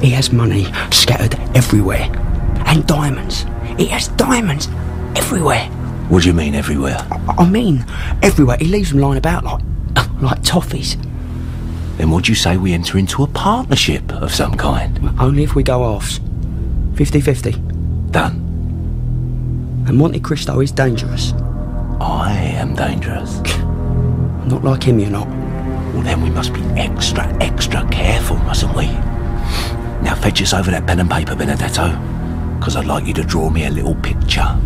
He has money scattered everywhere. And diamonds. He has diamonds everywhere. What do you mean, everywhere? I mean, everywhere. He leaves them lying about like toffees. Then would you say we enter into a partnership of some kind? Only if we go halves. 50-50. Done. And Monte Cristo is dangerous. I am dangerous. Not like him, you're not. Well, then we must be extra careful, mustn't we? Now fetch us over that pen and paper, Benedetto, because I'd like you to draw me a little picture.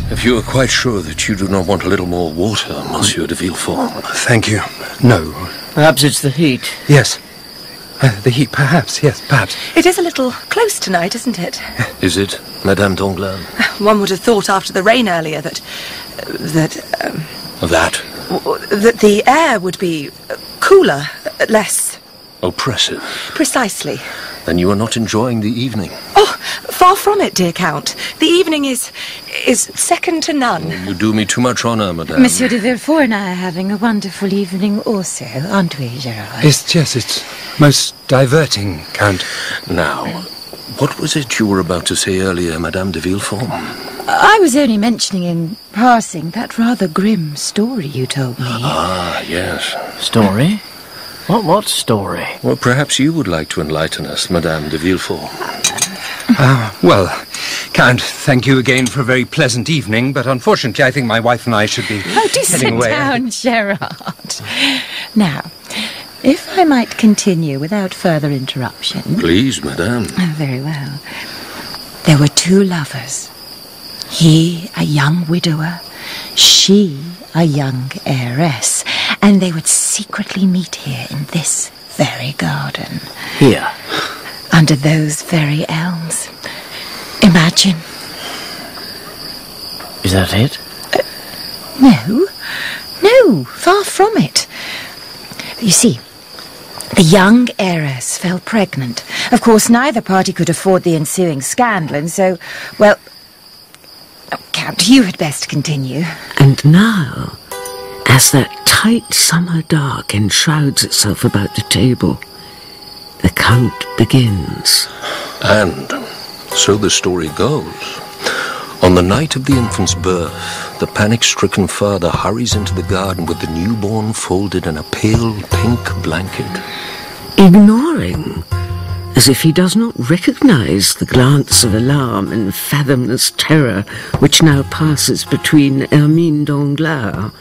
If you are quite sure that you do not want a little more water, Monsieur de Villefort. Thank you. No. Perhaps it's the heat. Yes. The heat, perhaps. Yes, perhaps. It is a little close tonight, isn't it? Is it, Madame Danglars? One would have thought after the rain earlier that the air would be cooler, less oppressive. Precisely. Then you are not enjoying the evening. Oh, far from it, dear Count. The evening is second to none. You do me too much honour, Madame. Monsieur de Villefort and I are having a wonderful evening also, aren't we, Gerard? Yes, it's most diverting, Count. Now, what was it you were about to say earlier, Madame de Villefort? I was only mentioning in passing that rather grim story you told me. Ah, yes. Story? What story? Well, perhaps you would like to enlighten us, Madame de Villefort. Well, Count, thank you again for a very pleasant evening, but unfortunately I think my wife and I should be heading away. Down, Gerard. Now, if I might continue without further interruption. Please, Madame. Very well. There were two lovers. He, a young widower, she, a young heiress, and they would secretly meet here in this very garden. Here? Under those very elms. Imagine. Is that it? No, far from it. You see, the young heiress fell pregnant. Of course, neither party could afford the ensuing scandal, and so, well... Oh, Count, you had best continue. And now, as that tight summer dark enshrouds itself about the table, the Count begins. And so the story goes. On the night of the infant's birth, the panic-stricken father hurries into the garden with the newborn folded in a pale pink blanket. Ignoring, as if he does not recognize the glance of alarm and fathomless terror which now passes between Hermine Danglars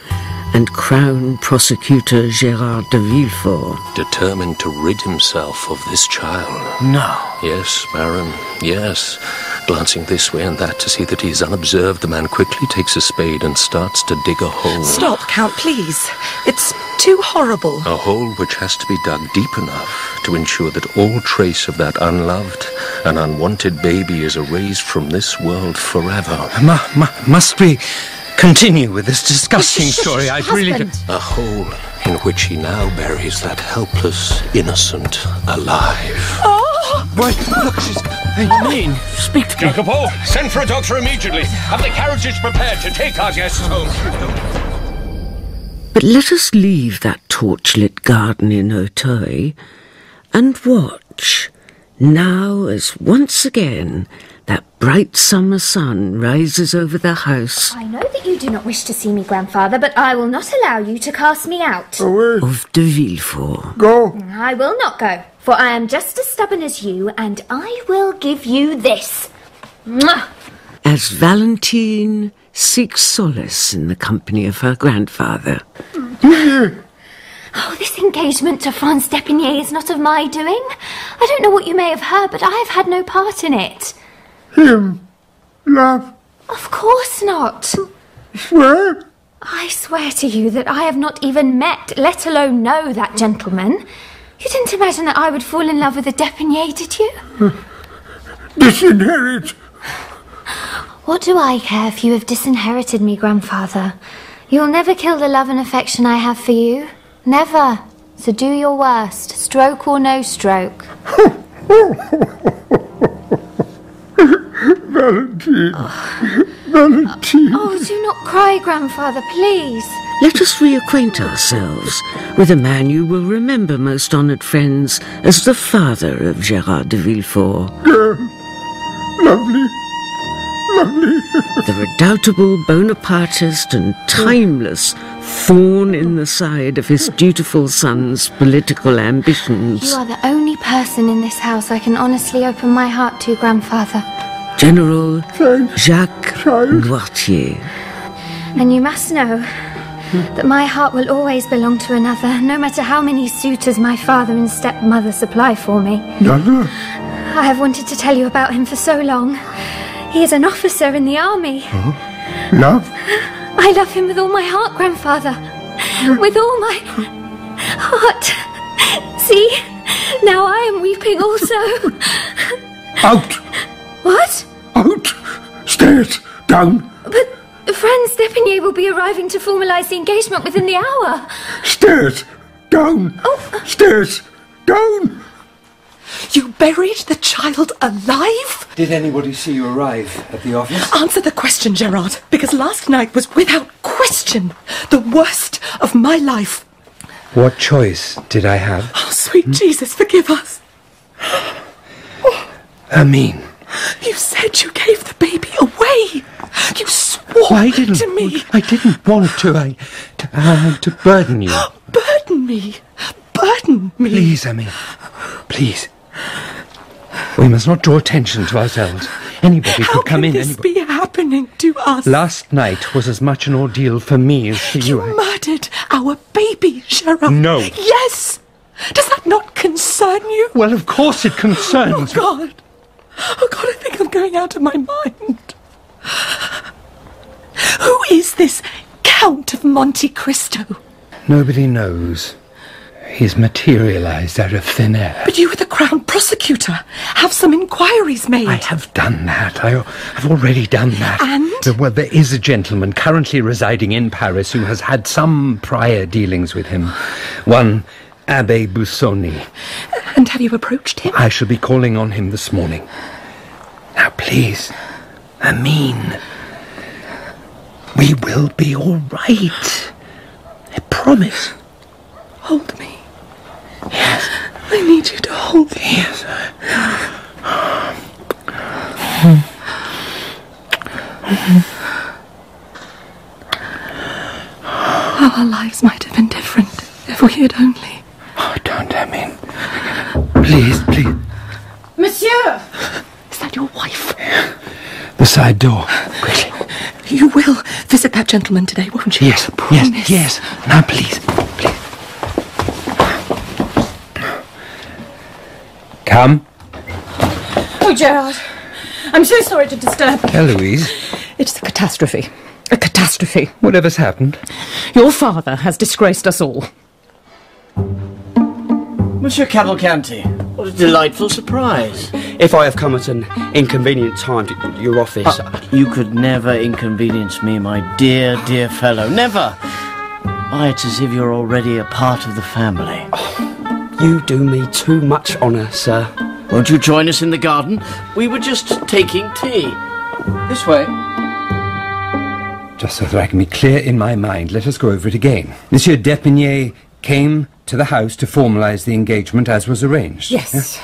and Crown Prosecutor Gerard de Villefort. Determined to rid himself of this child. No. Yes, Baron, yes. Glancing this way and that to see that he is unobserved, the man quickly takes a spade and starts to dig a hole. Stop, Count, please. It's too horrible. A hole which has to be dug deep enough to ensure that all trace of that unloved and unwanted baby is erased from this world forever. Must we continue with this disgusting story? I'd really... A hole in which he now buries that helpless innocent alive. Oh! Wait, look, she's... Hermine, speak to me. Jacopo, send for a doctor immediately. Have the carriages prepared to take our guests home. But let us leave that torchlit garden in Auteuil and watch, now as once again that bright summer sun rises over the house. I know that you do not wish to see me, grandfather, but I will not allow you to cast me out. Of de Villefort. Go. I will not go, for I am just as stubborn as you, and I will give you this. Mwah! As Valentine seeks solace in the company of her grandfather. Oh, this engagement to Franz d'Epinay is not of my doing. I don't know what you may have heard, but I have had no part in it. Him? Love? Of course not. Swear? I swear to you that I have not even met, let alone know that gentleman. You didn't imagine that I would fall in love with a d'Epinay, did you? Disinherit. What do I care if you have disinherited me, grandfather? You'll never kill the love and affection I have for you. Never. So do your worst, stroke or no stroke. Valentine. Valentine. Oh, do not cry, grandfather, please. let us reacquaint ourselves with a man you will remember, most honoured friends, as the father of Gerard de Villefort. Lovely. Lovely. The redoubtable Bonapartist and timeless thorn in the side of his dutiful son's political ambitions. You are the only person in this house I can honestly open my heart to, Grandfather. General Jacques Noirtier. And you must know that my heart will always belong to another, no matter how many suitors my father and stepmother supply for me. Another? I have wanted to tell you about him for so long. He is an officer in the army. Oh. Love? I love him with all my heart, Grandfather. With all my heart. See? Now I am weeping also. Out! What? Out! Stairs! Down! But Friend Stepinier will be arriving to formalise the engagement within the hour. Stairs! Down! Oh. Stairs! Down! You buried the child alive? Did anybody see you arrive at the office? Answer the question, Gerard, because last night was without question the worst of my life. What choice did I have? Oh, sweet Jesus, forgive us. Hermine. You said you gave the baby away. You swore to me. I didn't want to. I had to burden you. Burden me? Burden me? Please, Hermine. Please. We must not draw attention to ourselves. Anybody could come in. How can this be happening to us? Last night was as much an ordeal for me as for you. You murdered our baby, Gerard. No. Yes. Does that not concern you? Well, of course it concerns me. Oh, God, I think I'm going out of my mind. Who is this Count of Monte Cristo? Nobody knows. He's materialised out of thin air. But you were the Crown Prosecutor. Have some inquiries made. I have done that. I've already done that. And? Well, there is a gentleman currently residing in Paris who has had some prior dealings with him. One Abbe Busoni. And have you approached him? I shall be calling on him this morning. Now, please, Hermine, we will be all right. I promise. Hold me. Yes. I need you to hold me. Yes. Our lives might have been different if we had only... Oh, don't, Hermine. Please, please. Monsieur! Is that your wife? The side door. Quickly. You will visit that gentleman today, won't you? Yes, yes. Now, please. Come. Oh, Gerard. I'm so sorry to disturb you. Heloise. It's a catastrophe. A catastrophe. Whatever's happened? Your father has disgraced us all. Monsieur Cavalcanti, what a delightful surprise. If I have come at an inconvenient time to your office... You could never inconvenience me, my dear, dear fellow. Never. Why, it's as if you're already a part of the family. You do me too much honour, sir. Won't you join us in the garden? We were just taking tea. This way. Just so that I can be clear in my mind, let us go over it again. Monsieur d'Épinay came to the house to formalise the engagement as was arranged. Yes.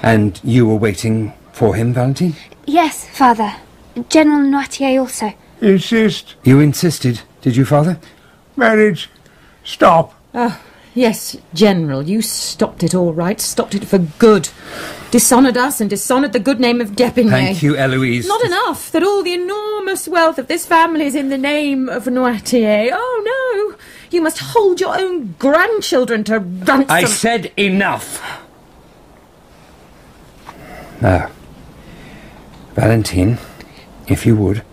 And you were waiting for him, Valentine? Yes, Father. General Noirtier also. Insist. You insisted, did you, Father? Marriage. Stop. Yes, General, you stopped it all right. Stopped it for good. Dishonoured us and dishonoured the good name of d'Épinay. Thank you, Heloise. Not enough that all the enormous wealth of this family is in the name of Noirtier. Oh, no. You must hold your own grandchildren to ransom. I said enough. Now, Valentine, if you would.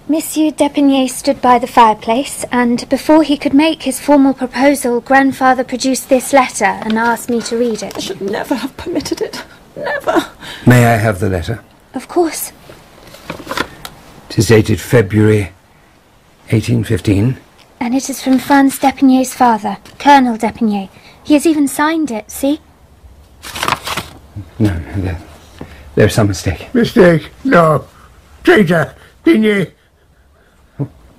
Monsieur d'Épinay stood by the fireplace, and before he could make his formal proposal, Grandfather produced this letter and asked me to read it. I should never have permitted it. Never. May I have the letter? Of course. 'Tis dated February 1815. And it is from Franz d'Épinay's father, Colonel d'Épinay. He has even signed it, see? No, there's some mistake. Mistake? No. Traitor. Pigny.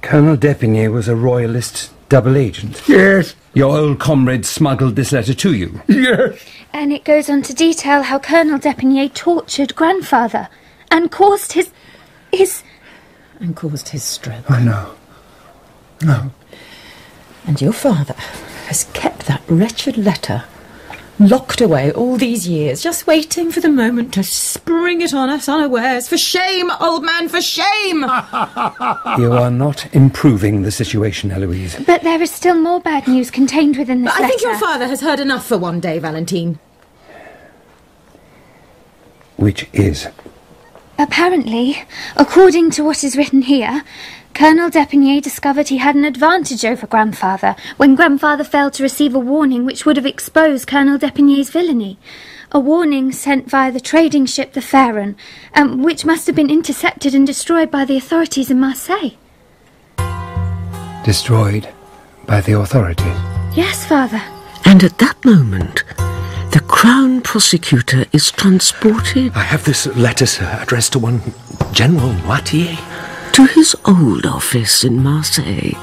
Colonel d'Épinay was a royalist double agent? Yes. Your old comrade smuggled this letter to you? Yes. And it goes on to detail how Colonel d'Épinay tortured grandfather and caused his... And caused his stroke. Oh, no. No. And your father has kept that wretched letter locked away all these years, just waiting for the moment to spring it on us unawares. For shame, old man, for shame! You are not improving the situation, Heloise. But there is still more bad news contained within this letter. I think your father has heard enough for one day, Valentine. Which is? Apparently, according to what is written here, Colonel d'Épinay discovered he had an advantage over grandfather when grandfather failed to receive a warning which would have exposed Colonel d'Épinay's villainy. A warning sent via the trading ship the Pharaon, which must have been intercepted and destroyed by the authorities in Marseille. Destroyed by the authorities? Yes, father. And at that moment, the Crown Prosecutor is transported... I have this letter, sir, addressed to one General Noirtier. ...to his old office in Marseille,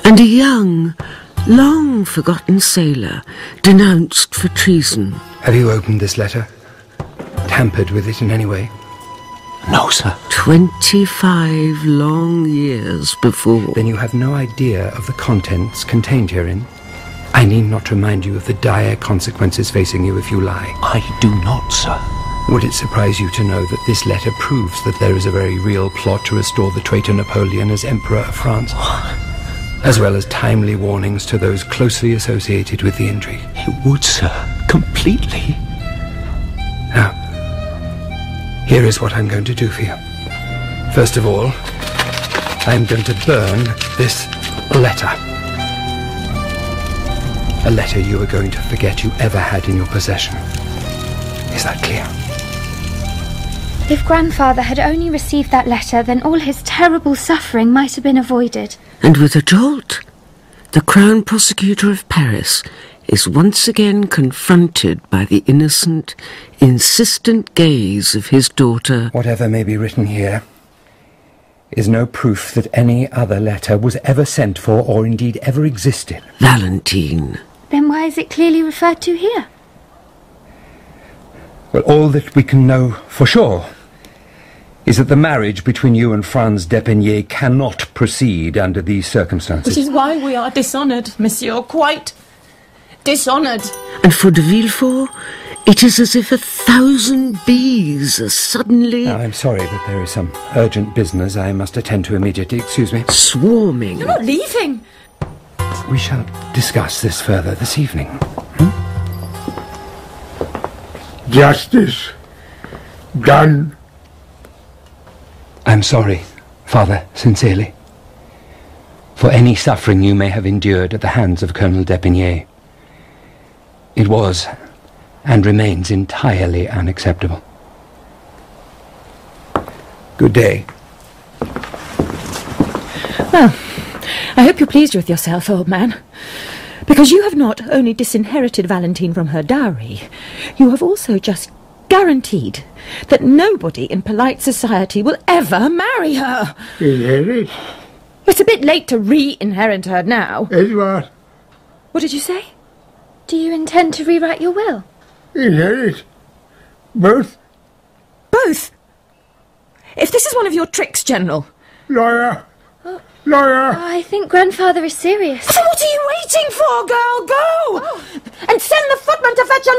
and a young, long-forgotten sailor denounced for treason. Have you opened this letter? Tampered with it in any way? No, sir. 25 long years before. Then you have no idea of the contents contained herein? I need not remind you of the dire consequences facing you if you lie. I do not, sir. Would it surprise you to know that this letter proves that there is a very real plot to restore the traitor Napoleon as Emperor of France? As well as timely warnings to those closely associated with the intrigue? It would, sir. Completely. Now, here is what I'm going to do for you. First of all, I'm going to burn this letter. A letter you are going to forget you ever had in your possession. Is that clear? If grandfather had only received that letter, then all his terrible suffering might have been avoided. And with a jolt, the Crown Prosecutor of Paris is once again confronted by the innocent, insistent gaze of his daughter. Whatever may be written here is no proof that any other letter was ever sent for or indeed ever existed. Valentine. Then why is it clearly referred to here? Well, all that we can know for sure is that the marriage between you and Franz d'Épinay cannot proceed under these circumstances. Which is why we are dishonoured, monsieur, quite dishonoured. And for de Villefort, it is as if 1,000 bees are suddenly... Now, I'm sorry, but there is some urgent business I must attend to immediately. Excuse me. Swarming. You're not leaving. We shall discuss this further this evening. Justice done. I'm sorry, Father, sincerely, for any suffering you may have endured at the hands of Colonel d'Épinay. It was and remains entirely unacceptable. Good day. Well, I hope you're pleased with yourself, old man. Because you have not only disinherited Valentine from her dowry, you have also just guaranteed that nobody in polite society will ever marry her. Inherit? It's a bit late to re-inherit her now. Edouard. What did you say? Do you intend to rewrite your will? Inherit. Both. Both? If this is one of your tricks, General. Lawyer. Lawyer. I think grandfather is serious. So what are you waiting for, girl? Go! And send the footman to fetch a